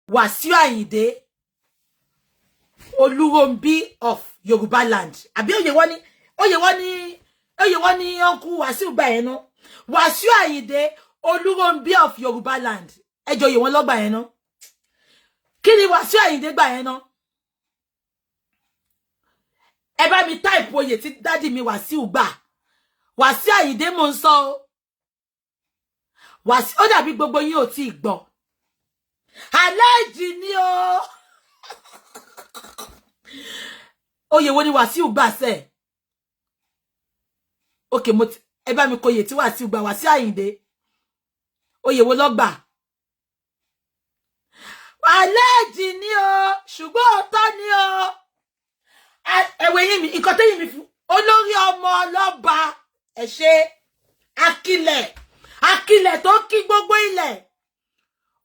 Wasiu Ayinde Olurombi of Yoruba land. Abi Oyewani Uncle Wasiu gba yẹn no. Wasiu Ayinde Olurombi of Yoruba land. Ejo ye won lo gba yẹn no. Kini Wasiu Ayinde gba yẹn no. Ẹ bá mi type oyè tí daddy mi Wasiu gbà. Wasiu Ayinde mo nso o. Wasiu ó dàbí gbogbo yín ò tí gbọ́. Alhaji ni o. Oyè wo ni Wasiu gbà se? Okay, ẹ bá mi kọ oyè tí Wasiu gbà. Wasiu Ayinde. Oyè wo ló gbà? Alhaji ni o, ṣùgbọ́n ọ̀tọ̀ ni o. Ewe yin mi, nǹkan tẹ́yin mi fún. Olórí ọmọ ọlọ́ba. Ẹ ṣé Akilẹ̀ tó kí gbogbo ilẹ̀.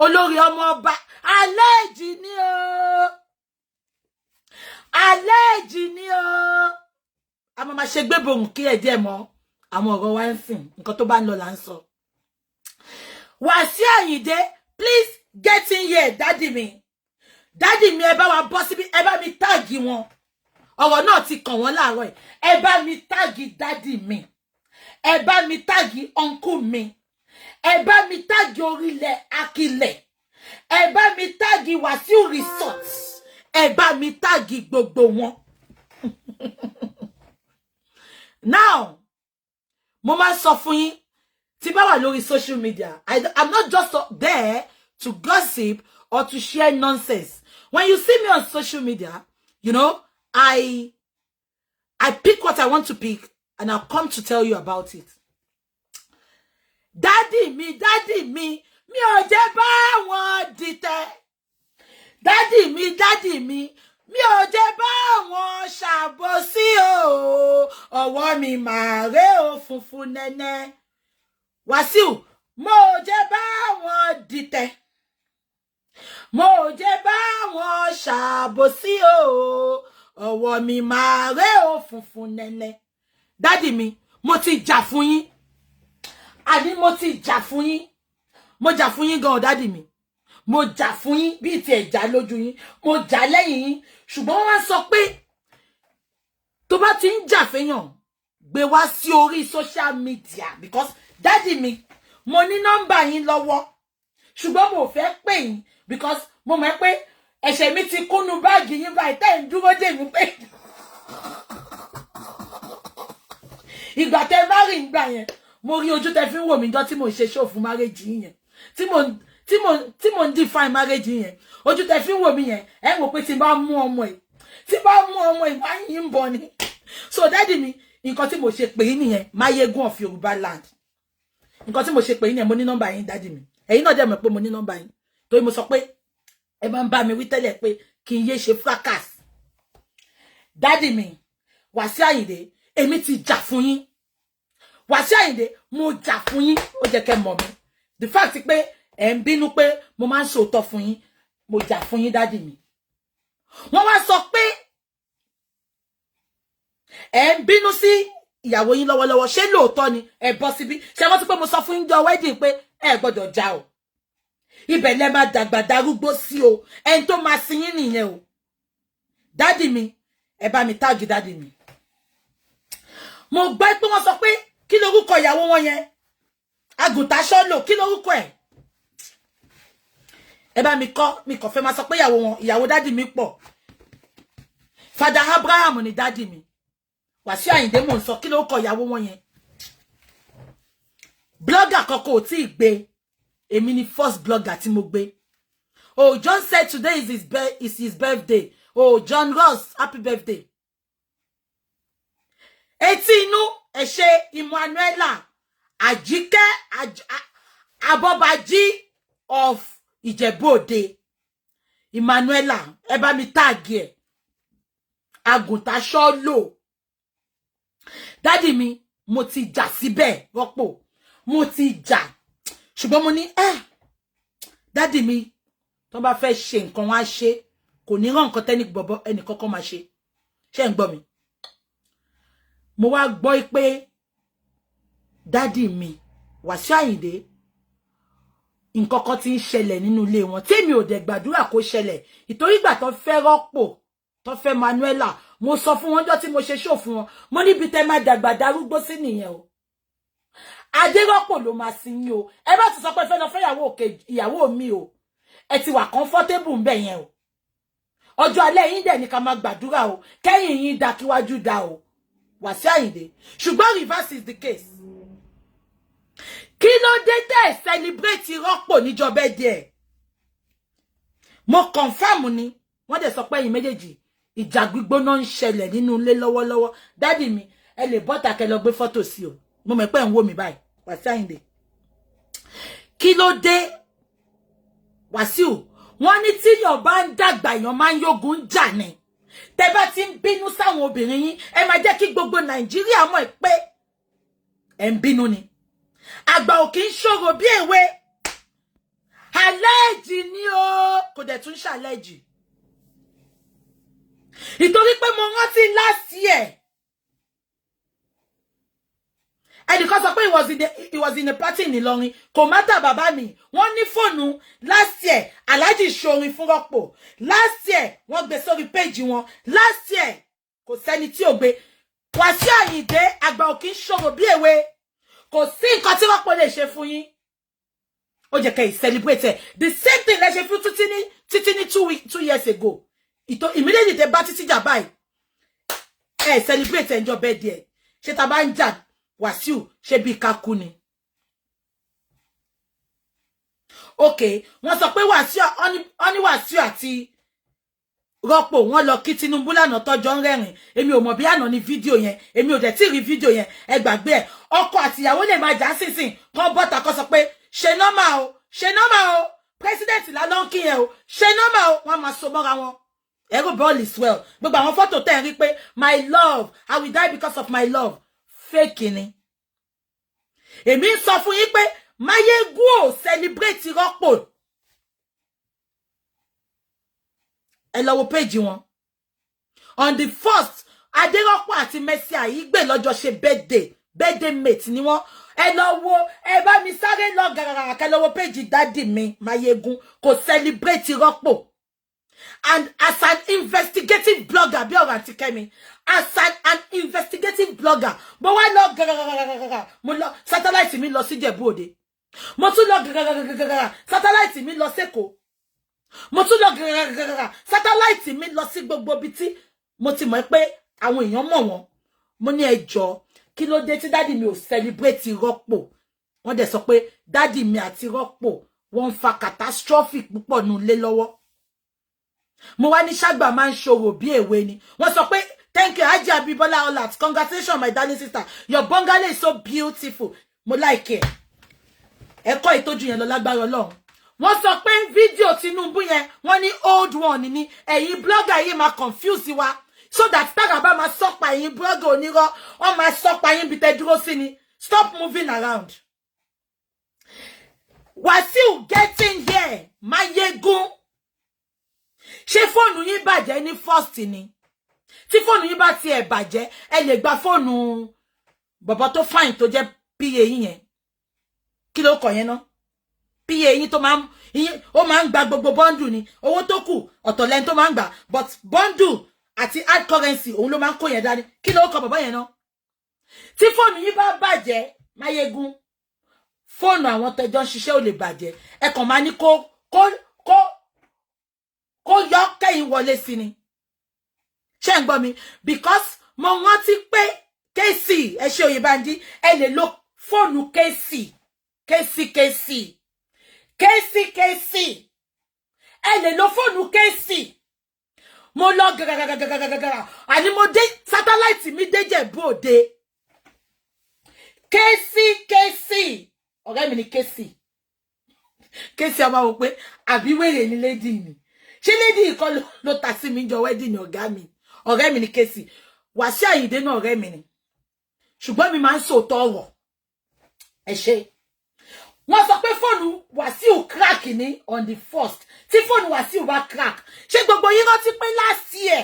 Olórí ọmọ ọba. Alhaji ni o. Alhaji ni o. A máa ṣe gbé borun kí ẹ díẹ̀ mọ́. Àwọn ọ̀rọ̀ wa ń sìn, nǹkan tó bá ń lọ là ń sọ. Wasiu Ayinde, please get in here, daddy mi. Daddy mi ẹ bá wa bọ́ síbí, ẹ bá mi tag wọn. Ọ̀rọ̀ náà ti kàn wọ́n láàárọ̀ ẹ̀. Ẹ bá mi tag daddy mi. Ẹ bá mi tag uncle mi. Ẹ bá mi tag orílẹ̀ Akilẹ̀. Ẹ bá mi tag Wasiu Resort. Ẹ bá mi tag gbogbo wọn. Now, mo máa sọ fún yín tí bá wà lórí social media. I'm not just there to gossip or to share nonsense. When you see me on social media, you know, I pick what I want to pick and I'll come to tell you about it. Daddy mi, mi ò jẹ́ bá wọn dìtẹ̀. Daddy mi ò jẹ́ bá wọn ṣàbòsí o. Ọwọ́ mi máa ré o funfun nẹ́nẹ́. Wasiu, mo jẹ́ bá wọn dìtẹ̀. Mo jẹ́ bá wọn ṣàbòsí o. Ọwọ́ mi máa ré o funfun nẹ́nẹ́. Daddy mi, mo ti jà fún yín. Àní mo ti jà fún yín. Mo jà fún yín gan daddy mi. Mo jà fún yín bí ti ẹ̀jà lójú yín. Mo jà lẹ́yìn yín. Ṣùgbọ́n wọ́n sọ pé tó bá ti ń jà fẹ́yàn, gbé wá sí orí social media because daddy mi, mo ní nọ́mbà yín lọ́wọ́. Ṣùgbọ́n mo fẹ́ pè yín because mo mọ̀ pé ẹ̀ṣẹ̀ mi ti kúnnú báàgì yín báyìí tẹ́ ń dúró dè mí pé ìgbà tẹ́ bá rí ìgbà yẹn mo rí ojú tẹ́ fi ń wò mí jọ́ tí mo ṣe show fún marriage yẹn tí mo ń define marriage yẹn ojú tẹ́ fi ń wò mí yẹn ẹ wò pé tí bá mú ọmọ ẹ̀ máa yín bọ̀ ni. So daddy mi, nǹkan tí mo ṣe pè yín nìyẹn, Mayegun of Yoruba land. Nǹkan tí mo ṣe pè yín nìyẹn, mo ní nọ́mbà yín daddy mi. Ẹ̀yin náà dẹ̀ mọ̀ pé mo ní nọ́mbà yín torí mo sọ pé ẹ máa ń bá mi wí tẹ́lẹ̀ pé kí n yé ṣe fracas. Daddy mi, Wasiu Ayinde, èmi ti jà fún yín. Wasiu Ayinde, mo jà fún yín, ó jẹ́ kẹ́ mọ̀ mi. The fact pé ẹ ń bínú pé mo máa ń sòótọ́ fún yín, mo jà fún yín daddy mi. Wọ́n wá sọ pé ẹ ń bínú sí ìyàwó yín lọ́wọ́lọ́wọ́, ṣé lóòótọ́ ni ẹ bọ́ síbí? Ṣé wọ́n ti pé mo sọ fún yín jọ wedding pé ẹ gbọ́dọ̀ jà o. Ibẹ̀ lẹ máa dàgbà darúgbó sí o. Ẹni tó máa sin yín nìyẹn o. Daddy mi, ẹ bá mi tag daddy mi. Mo gbọ́ pé wọ́n sọ pé kí lorúkọ ìyàwó wọn yẹn? Àgùntàn ṣọ́lò, kí lorúkọ ẹ̀? Ẹ bá mi kọ́ fẹ́ máa sọ pé ìyàwó daddy mi pọ̀. Father Abraham ni daddy mi. Wasiu Ayinde mo ń sọ kí lorúkọ ìyàwó wọn yẹn? Blogger kọ́kọ́ ò tí gbé. Èmi ni first blogger tí mo gbé. Oh, John said today is his birthday. Oh, John Ross, happy birthday. Etí inú ẹ ṣé Immanuella Àjíkẹ́ Abọ́bájí of Ìjẹ̀bú-Òde. Immanuella, ẹ bá mi tag ẹ. Àgùntàn ṣọ́lò. Daddy mi, mo ti jà síbẹ̀ rọ́pò. Mo ti jà. Ṣùgbọ́n mo ní daddy mi tó bá fẹ́ ṣe nǹkan wá ṣe kò ní rán nǹkan tẹ́ni bọ̀bọ̀ ẹnì kankan máa ṣe. Ṣé ń gbọ́ mi? Mo wá gbọ́ pé daddy mi Wasiu Ayinde nǹkan kan tí ń ṣẹlẹ̀ nínú ilé wọn tí mi ò dẹ̀ gbàdúrà kó ṣẹlẹ̀ ìtorí ìgbà tó fẹ́ rọ́pò tó fẹ́ Manuela mo sọ fún wọn jọ́ tí mo ṣe show fún wọn mo níbi tẹ́ máa dàgbà darúgbó sí nìyẹn o adérọ́pò ló máa sin yín o ẹ bá ti sọ pé fẹ́ lọ fẹ́ ìyàwó mi o ẹ ti wà comfortable ńbẹ̀ yẹn o ọjọ́ alẹ́ yín dẹ̀ ní ká máa gbàdúrà o kẹ́yìn yín dá kíwájú dá o Wasiu Ayinde ṣùgbọ́n reverse is the case kí ló dé tẹ́ celebrate rọ́pò níjọba díẹ̀ mo confirm ni wọ́n dẹ̀ sọ pé ẹ̀yin méjèèjì ìjà gbígbóná ń ṣẹlẹ̀ nínú ilé lọ́wọ́lọ́wọ́ dádì mi ẹ lè bọ́ta kẹ́ lọ gbé fọ́tò sí o mo mọ̀ pé ń wò mí báyìí Wasiu Ayinde kí ló dé Wasiu wọ́n ní tí yàn bá ń dàgbà yàn máa ń yógun jà ni tẹ́ bá ti ń bínú sáwọn obìnrin yín ẹ máa jẹ́ kí gbogbo Nàìjíríà mọ̀ pé ẹ ń bínú ni àgbà ò kì í ṣòro bí èwe àlẹ́jì ni o kò dẹ̀ tún ṣàlẹ́jì ìtorí pé mo rántí last year ẹnìkan sọ pé he was in a party in Ìlọrin kò mátà bàbá mi wọ́n ní fóònù last year Alhaji ṣorin fún rọ́pò last year wọ́n gbé sórí péjì wọn last year kò sẹ́ni tí ò gbé Wasiu Ayinde àgbà ò kì í ṣòro bí èwe kò sí nǹkan tí rọ́pò lè ṣe fún yín ó jẹ́ kẹ́ celebrate the same thing lẹ ṣe fún títí ní 2 years ago immediately tẹ́ bá títí jà báyìí celebrate ẹjọ́ bẹ́ẹ̀ díẹ̀ ṣé ta bá ń jà Wasiu ṣe bí kakú ni okay wọ́n sọ pé Wasiu àti rọ́pò wọ́n lọ kí Tinubu lánàá tọ́jọ́ ń rẹ́rìn èmi ò mọ̀ bí àná ní fídíò yẹn èmi ò dẹ̀ tí rí fídíò yẹn ẹ gbàgbé ẹ̀ ọkọ àti ìyàwó lè máa jà sínsìn kan bọ́ta kan sọ pé ṣe normal o president lálọ́ kí yẹn o ṣe normal o wọ́n máa so mọ́ra wọn ẹ̀rọ ball is well gbogbo àwọn fọ́tò tẹ̀ ń rí pé my love I will die because of my love fake ni èmi ń sọ fún yín pé Mayegun ò celebrate rọ́pò ẹ lọ wo page wọn on the 1st Adérọ́pò àti Mercy Aigbe lọ́jọ́ ṣe birthday mate ni wọ́n ẹ lọ wo ẹ bá mi sáré lọ gàràrà kẹ́ lọ wo page daddy mi Mayegun kò celebrate rọ́pò and as an investigative blogger bí ọ̀rọ̀ àti Kẹ́mi as an investigative blogger mo wá lọ gàràrà mo lọ satellite mi lọ sí Ìjẹ̀bú Òde mo tún lọ gàràrà satellite mi lọ sẹ́kọ̀ọ́ mo tún lọ gàràrà satellite mi lọ sí gbogbo ibi tí mo ti mọ̀ pé àwọn èèyàn mọ̀ wọ́n mo ní ẹjọ́ kí ló dé tí daddy mi ò celebrate rọ́pò wọ́n dẹ̀ sọ pé daddy mi àti rọ́pò wọ́n fa catastrophic púpọ̀ nù lé lọ́wọ́ mo wá ní ṣàgbà máa ń ṣòro bí èwe ni wọ́n sọ pé thank you Haji Abibola Olat congratulations my darling sister your bungalow is so beautiful mo like it ẹ̀kọ́ ìtọ́jú yẹn lọ lágbára Ọlọ́run wọ́n sọ pé fídíò Tinubu yẹn wọ́n ní old one ni ẹ̀yin blogger yìí máa confuse wa so that tára bá máa sọ́pa ẹ̀yin blogger onírọ́ wọ́n máa sọ́pa yín bí tẹ́ dúró sí ni stop moving around Wasiu getting here Mayegun ṣé fóònù yín bàjẹ́ ní first ni tí fóònù yín bá tiẹ̀ bàjẹ́ ẹ lè gba fóònù bọ̀bọ̀ tó fine tó jẹ́ PA yín yẹn kí ló kọ yẹn ná PA yín tó máa ń gba gbogbo bundle ni owó tó kù ọ̀tọ̀ lẹ́ni tó máa ń gbà but bundle àti hard currency òun ló máa ń kó yẹn dání kí ló kọ bọ̀bọ̀ yẹn ná tí fóònù yín bá bàjẹ́ Mayegun fóònù àwọn tẹjọ́ ń ṣiṣẹ́ ò lè bàjẹ́ ẹ kàn máa ní kó yọ kẹ́yìn wọlé sí ni ṣé ń gbọ́ mi because mo rántí pé Kẹ́sì ẹ ṣe Oyèbánjí ẹ lè lo fóònù Kẹ́sì ẹ lè lo fóònù Kẹ́sì mo lọ gàgàgàgàgàgàgà àní mo dé satellite mi dé Ìjẹ̀bú Òde Kẹ́sì ọ̀rẹ́ mi ni Kẹ́sì ọmọ wò pé àbí wèrè ni lady ni ṣé lady kan ló ta sí mi jọ wedding ọ̀gá mi ọ̀rẹ́ mi ni Kẹ́sì Wasiu Ayinde náà ọ̀rẹ́ mi ni ṣùgbọ́n mi máa ń sòótọ́ ọ̀rọ̀ ẹ ṣe wọ́n sọ pé fóònù Wasiu crack ní on the 1st tí fóònù Wasiu bá crack ṣé gbogbo yín rántí pé last year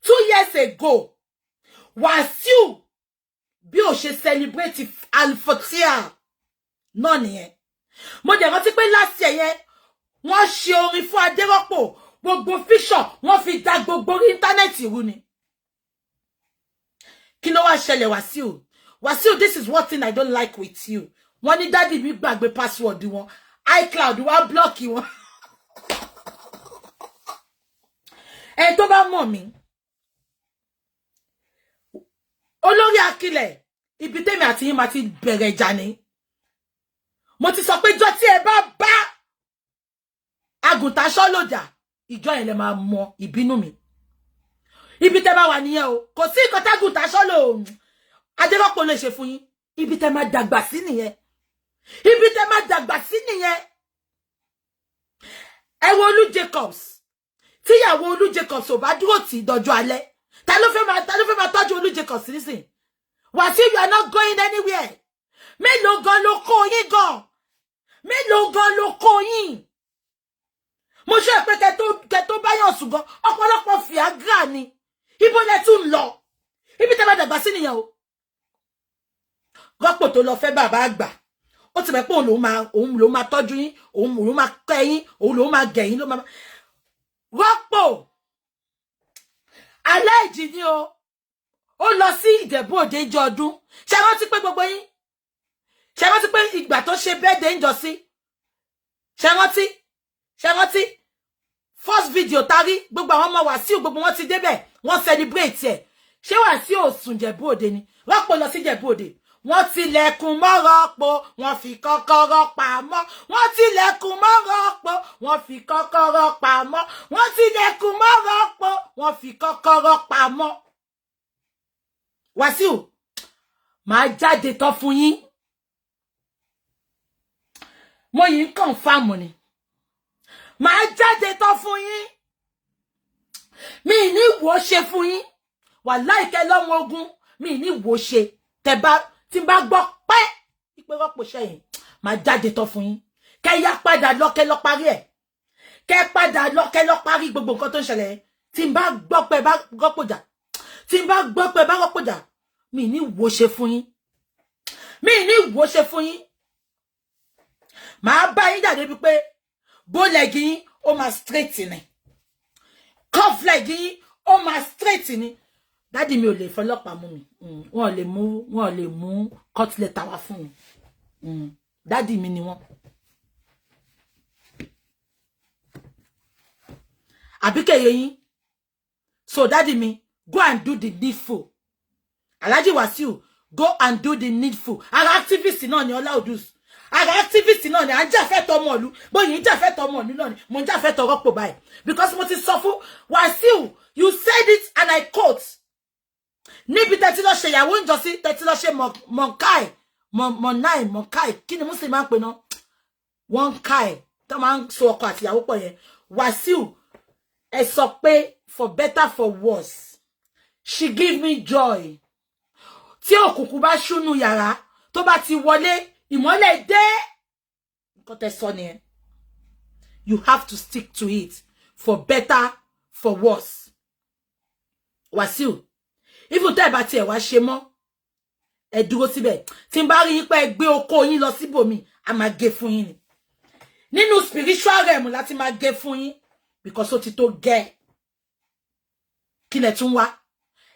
2 years ago Wasiu bí ó ṣe celebrate alfotia náà nìyẹn mo dẹ̀ rántí pé last year yẹn wọ́n ṣe orin fún Adérọ́pò gbogbo fiction wọ́n fi dá gbogbo orí íńtánẹ́ẹ̀tì rú ni. Kí ló wá ṣẹlẹ̀ Wasiu? Wasiu, this is one thing I don't like with you. Wọ́n ní daddy mi gbàgbé password wọn. iCloud wá block wọn. Ẹ tó bá mọ̀ mí. Olórí Akilẹ̀, ibi tèmi àti yín máa ti bẹ̀rẹ̀ ìjà ni. Mo ti sọ pé jọ́ tí ẹ bá bá àgùntàn ṣọ́lọ́jà, ìjọ yẹn lè máa mọ ìbínú mi. Ibi tẹ́ bá wà nìyẹn o. Kò sí nǹkan tágùntàn ṣọ́lọ́ Adérọ́pò lè ṣe fún yín. Ibi tẹ́ máa dàgbà sí nìyẹn. Ibi tẹ́ máa dàgbà sí nìyẹn. Ẹ wo Olú Jacobs. Tíyàwó Olú Jacobs ò bá dúró tì dọjọ́ alẹ́. Ta ló fẹ́ máa tọ́jú Olú Jacobs nísìn? Wasiu, you are not going anywhere. Mélòó gan ló kó yín gan? Mélòó gan ló kó yín? Mo ṣe pé kẹ́ tó bá yàn sùn gan, ọ̀pọ̀lọpọ̀ Viagra ni. Ibo lẹ tún lọ. Ibi tẹ́ bá dàgbà sí nìyẹn o. Rọ́pò tó lọ fẹ́ bàbá àgbà. Ó ti mọ̀ pé òun ló máa tọ́jú yín, òun ló máa kẹ́ yín, òun ló máa gẹ̀ yín, ló máa. Rọ́pò Alhaji ni o. Ó lọ sí Ìjẹ̀bú Òde ìjọ ọdún. Ṣé rántí pé gbogbo yín? Ṣé rántí pé ìgbà tó ṣe birthday ńjọ́ sí? Ṣé rántí? Ṣé rántí? First video tari gbogbo àwọn ọmọ Wasiu gbogbo wọn ti débẹ̀, wọ́n celebrate ẹ̀. Ṣé Wasiu ò sùn Ìjẹ̀bú Òde ni? Rọ́pò lọ sí Ìjẹ̀bú Òde. Wọ́n tilẹ̀kùn mọ́ Rọ́pò, wọ́n fi kọ́kọ́rọ́ pamọ́. Wọ́n tilẹ̀kùn mọ́ Rọ́pò, wọ́n fi kọ́kọ́rọ́ pamọ́. Wọ́n tilẹ̀kùn mọ́ Rọ́pò, wọ́n fi kọ́kọ́rọ́ pamọ́. Wasiu, máa jáde tán fún yín. Mo yìí ń confirm ni. Máa jáde tán fún yín. Mi ní wo ṣe fún yín. Wàláhì kẹ́ lọ́mọ ogun, mi ní wo ṣe. Tí bá gbọ́ pé ìpè Rọ́pò ṣẹ̀yìn, máa jáde tán fún yín. Kẹ́ yá padà lọ kẹ́ lọ parí ẹ̀. Kẹ́ padà lọ kẹ́ lọ parí gbogbo nǹkan tó ń ṣẹlẹ̀. Tí bá gbọ́ pé bá Rọ́pò jà. Tí bá gbọ́ pé bá Rọ́pò jà, mi ní wo ṣe fún yín. Mi ní wo ṣe fún yín. Màá bá yín jáde bí pé bow leg yín ó máa straight ni. Cuff leg yín ó máa straight ni. Daddy mi ò lè fọlọ́pàá mú mi. Wọ́n lè mú cut letter wá fún mi. Daddy mi ni wọ́n. Àbíkẹ́ yín. So daddy mi, go and do the needful. Alhaji Wasiu, go and do the needful. Ara activist náà ni Ọlá Odus. Ara activist náà ni ajàfẹ́tọ̀ọ́ ọmọlú. Bóyá ajàfẹ́tọ̀ọ́ ọmọlú náà ni mo jàfẹ́tọ̀ọ́ Rọ́pò báyìí. Because mo ti sọ fún Wasiu, you said it and I quote. Níbi tẹ́tí lọ ṣe ìyàwó ìjọsí, tẹ́tí lọ ṣe Monkai. Kí ni Muslim máa ń pè náà? One kai. Tó máa ń so ọkọ àti ìyàwó pọ̀ yẹn. Wasiu, ẹ sọ pé for better for worse. She give me joy. Tí òkùnkùn bá ṣúnú yàrá, tó bá ti wọlé, ìmọ́lẹ̀ dé. Nǹkan tẹ́ sọ nìyẹn. You have to stick to it for better for worse. Wasiu, even tẹ́ bá tiẹ̀ wá ṣe mọ́, ẹ dúró síbẹ̀. Tí n bá rí yín pé ẹ gbé oko yín lọ síbòmí, a máa gé fún yín ni. Nínú spiritual realm láti máa gé fún yín because ó ti tó gẹ́. Kí lẹ tún wá?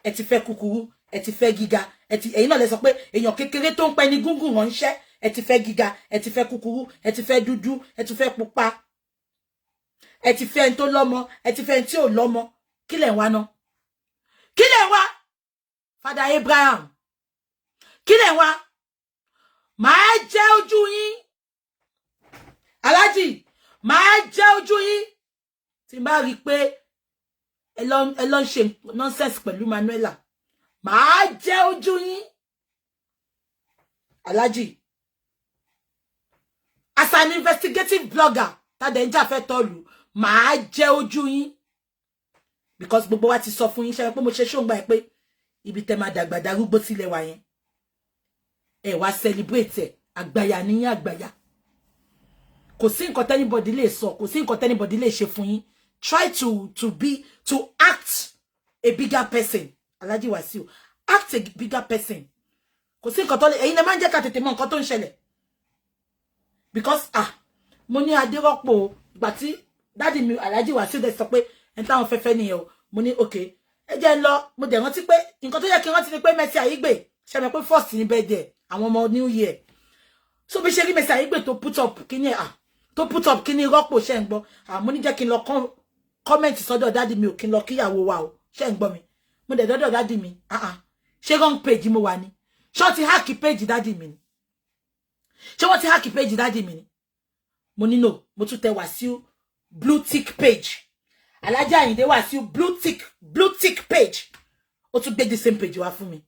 Ẹ ti fẹ́ kúkúrú, ẹ ti fẹ́ gíga, ẹ̀yin náà lè sọ pé èèyàn kékeré tó ń pẹ́ ní gúngùn ránṣẹ́, ẹ ti fẹ́ gíga, ẹ ti fẹ́ kúkúrú, ẹ ti fẹ́ dúdú, ẹ ti fẹ́ pupa. Ẹ ti fẹ́ ẹni tó lọ́mọ, ẹ ti fẹ́ ẹni tí ò lọ́mọ. Kí lẹ wá náà? Kí lẹ wá? Father Abraham. Kí lẹ wá? Màá jẹ ojú yín. Alhaji, màá jẹ ojú yín. Tí n bá rí pé ẹ lọ ń ṣe nonsense pẹ̀lú Immanuella. Màá jẹ ojú yín. Alhaji, as an investigative blogger, ta de nja fẹ́ tolu, màá jẹ ojú yín. Because gbogbo wa ti sọ fún yín ṣe pé mo ṣe ṣongba ẹ pé ibi tẹ́ máa dàgbà darúgbó sílẹ̀ wa yẹn. Ẹ wá celebrate àgbàyà níyìn àgbàyà. Kò sí nǹkan anybody lè sọ, kò sí nǹkan anybody lè ṣe fún yín. Try to act a bigger person. Alhaji Wasiu, act a bigger person. Kò sí nǹkan tó lè, ẹ̀yin lè máa ń jẹ́ ká tètè mọ̀ nǹkan tó ń ṣẹlẹ̀. because mo ní Adérọ́pò ìgbà tí daddy mi Alhaji Wasiu de sọ pé en táwọn fẹ́fẹ́ nìyẹn o mo ní okay ẹ jẹ́ lọ mo dẹ̀ rántí pé nǹkan tó yẹ kí rántí ni pé Mercy Aigbe ṣe mọ̀ pé first ní birthday àwọn ọmọ new year so bí ṣe rí Mercy Aigbe tó put up kíní tó put up kíní Rọ́pò ṣe ń gbọ́ mo ní jẹ́ kí n lọ comment sọ́dọ̀ daddy mi ò kí n lọ kíyàwó wa o ṣe ń gbọ́ mi mo dẹ̀ dọ́dọ̀ daddy mi ṣé wrong page mo wà ní ṣé ti hack page daddy mi ni ṣé wọ́n ti hack page daddy mi ni mo ní no mo tún tẹ Wasiu blue tick page Alhaji Ayinde Wasiu blue tick page ó tún gbé the same page wá fún mi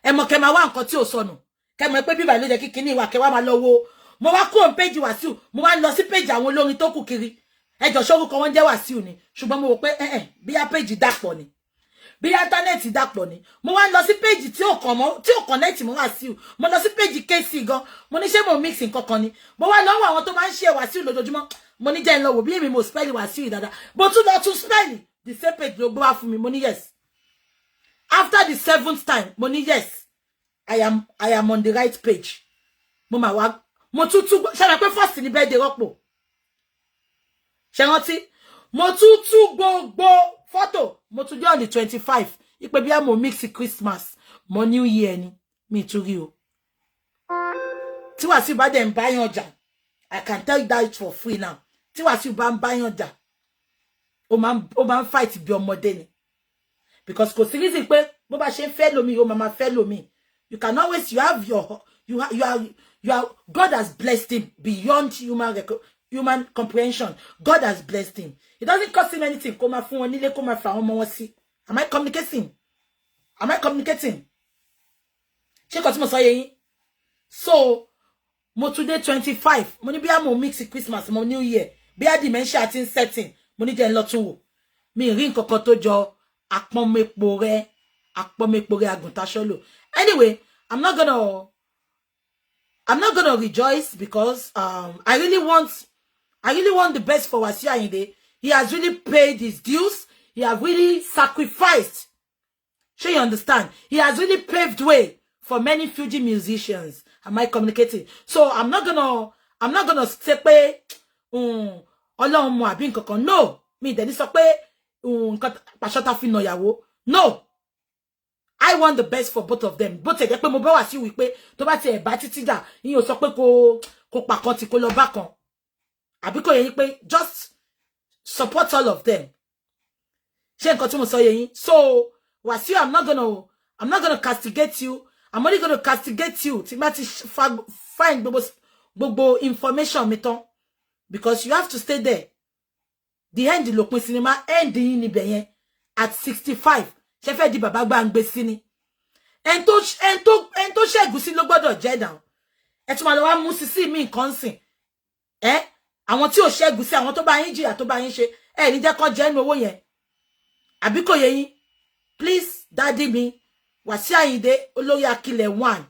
ẹ mọ̀ kẹ́ máa wá nǹkan tí ò sọnù kẹ́ mọ̀ pé bíbá ló jẹ́ kíkiní ìwà kẹ́ wá máa lọ wo mo wá kúrò page Wasiu mo wá lọ sí page àwọn olórin tó kù kiri ẹjọ́ ṣórúkọ wọn jẹ́ Wasiu ni ṣùgbọ́n mo wò pé bí a page dàpọ̀ ni bí internet dàpọ̀ ni mo wá lọ sí page tí ò connect mo Wasiu mo lọ sí page KC gan mo ní ṣé mo mix nǹkan kan ni mo wá lọ́wọ́ àwọn tó máa ń ṣe Wasiu lójoojúmọ́ mo ní jẹ́ ń lọ wò bí èmi mo spell Wasiu dáadáa bó tún lọ tún spell the same page ló gbé wá fún mi mo ní yes after the 7th time mo ní yes I am on the right page mo ma wá mo tún ṣe mọ̀ pé first ní birthday Rọ́pò ṣe rántí mo tún gbogbo photo mo tún jẹ́ on the 25 ipe bí mo mix Christmas mo new year ni mi tún rí o tí Wasiu bá dẹ̀ ń bá yàn jà I can tell you that for free now tí Wasiu bá ń bá yàn jà ó máa ń fight bí ọmọdé ni because kò sí reason pé bó bá ṣe ń fẹ́ lómi ó máa fẹ́ lómi you can always you are God has blessed him beyond human comprehension. God has blessed him. It doesn't cost him anything. Kó máa fún wọn nílé, kó máa fà wọn mọ́ wọn sí. Am I communicating? Ṣé kò tí mo sọ yé yín? So, mo today 25. Mo ní bí a mo mix Christmas, mo New Year. Bí a dementia ti ń setting. Mo ní jẹ́ ń lọ tún wò. Mi rí nǹkan kan tó jọ àpọ́nmẹ́po rẹ̀ àgùntàṣọ́lò. Anyway, I'm not gonna rejoice because I really want the best for Wasiu Ayinde. He has really paid his dues. He has really sacrificed. Sure, you understand? He has really paved way for many Fuji musicians. Am I communicating? So I'm not gonna say pé Ọlọ́run mo àbí nǹkan kan. No, me dẹ̀ ní sọ pé nǹkan pàṣọta fi nà yàwó. No. I want the best for both of them. Both ẹ pé mo bá Wasiu wí pé tó bá ti ẹ bá títí jà, yín ò sọ pé kó pa kan tí kó lọ bá kan. Àbí kò yé yín pé just support all of them. Ṣé nǹkan tí mo sọ yé yín? So, Wasiu, I'm not gonna castigate you. I'm only gonna castigate you tí bá ti find gbogbo information mi tán. Because you have to stay there. The end lópin cinema end yín níbẹ̀ yẹn at 65. Ṣé fẹ́ di bàbá gbàǹgbé sí ni. En tó ṣẹ́gun sí ló gbọ́dọ̀ jẹ́ now. Ẹ tún máa lọ wá mú sí mi nǹkan sìn. Àwọn tí ò ṣẹ́gun sí àwọn tó bá yín jìyà tó bá yín ṣe ní jẹ́ kó jẹ nínú owó yẹn. Àbí kò yé yín. Please daddy mi Wasiu Ayinde olórí Akilẹ̀ 1.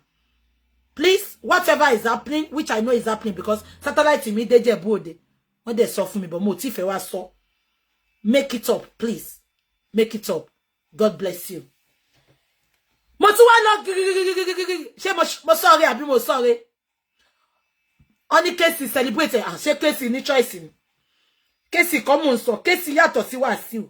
Please whatever is happening which I know is happening because satellite mi dé Jẹ̀bú Òde. Wọ́n dẹ̀ sọ fún mi but mo ti fẹ́ wá sọ. Make it up please. Make it up. God bless you. Mo tún wá lọ ṣé mo sorry àbí mo sorry. Oni Kesi celebrate ṣé Kesi ní choice ni. Kesi come on sọ Kesi yàtọ̀ sí Wasiu.